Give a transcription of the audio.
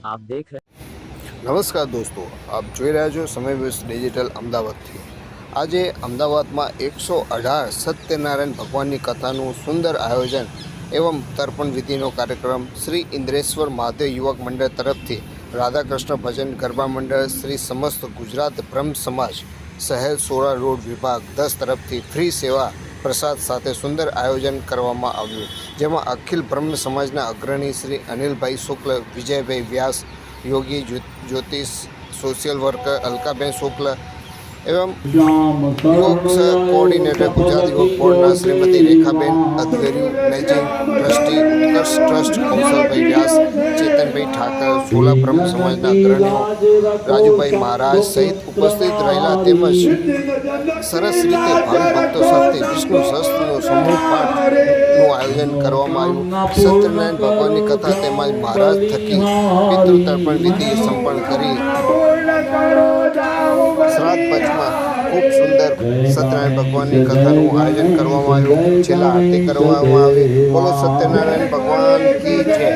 आप देख रहे નમસ્કાર દોસ્તો, આપ જોઈ રહ્યા છો સમય વેસ્ટ ડિજિટલ અમદાવાદથી। આજે અમદાવાદમાં 118 સત્યનારાયણ ભગવાનની કથાનું સુંદર આયોજન એવં તર્પણ વિધિનો કાર્યક્રમ શ્રી ઇન્દ્રેશ્વર મહાદેવ યુવક મંડળ તરફથી રાધાકૃષ્ણ ભજન ગરબા મંડળ શ્રી સમસ્ત ગુજરાત બ્રહ્મ સમાજ શહેર સોરા રોડ વિભાગ 10 તરફથી ફ્રી સેવા પ્રસાદ સાથે સુંદર આયોજન કરવામાં આવ્યું, જેમાં અખિલ બ્રહ્મ સમાજના અગ્રણી શ્રી અનિલભાઈ શુક્લ, વિજયભાઈ વ્યાસ, योगी ज्योतिष, सोशल वर्कर अलकाबेन शुक्ल एवं योग coordinator Gujarat yoga board Shrimati Rekhaben Adhveri, managing trustee Utkarsh trust Kaushal bhai Vyas, चेतन भाई ठाकर, सोला ब्रह्म समाज अग्रणीओ राजू भाई महाराज सहित उपस्थित रहेला तेमज सरस रीते भावी भक्तों साथे विष्णु सहस्त्रनो समूह पाठનું આયોજન કરવામાં આવ્યું। સત્યનારાયણ ભગવાનની કથા તેમજ મહારાજ થકી પિતૃ તર્પણ વિધિ સંપન્ન કરી શ્રાદ્ધ પંચમાં ખૂબ સુંદર સત્યનારાયણ ભગવાનની કથાનું આયોજન કરવામાં આવ્યું। છેલ્લા આરતી કરવામાં આવી। બોલો સત્યનારાયણ ભગવાન કી જય।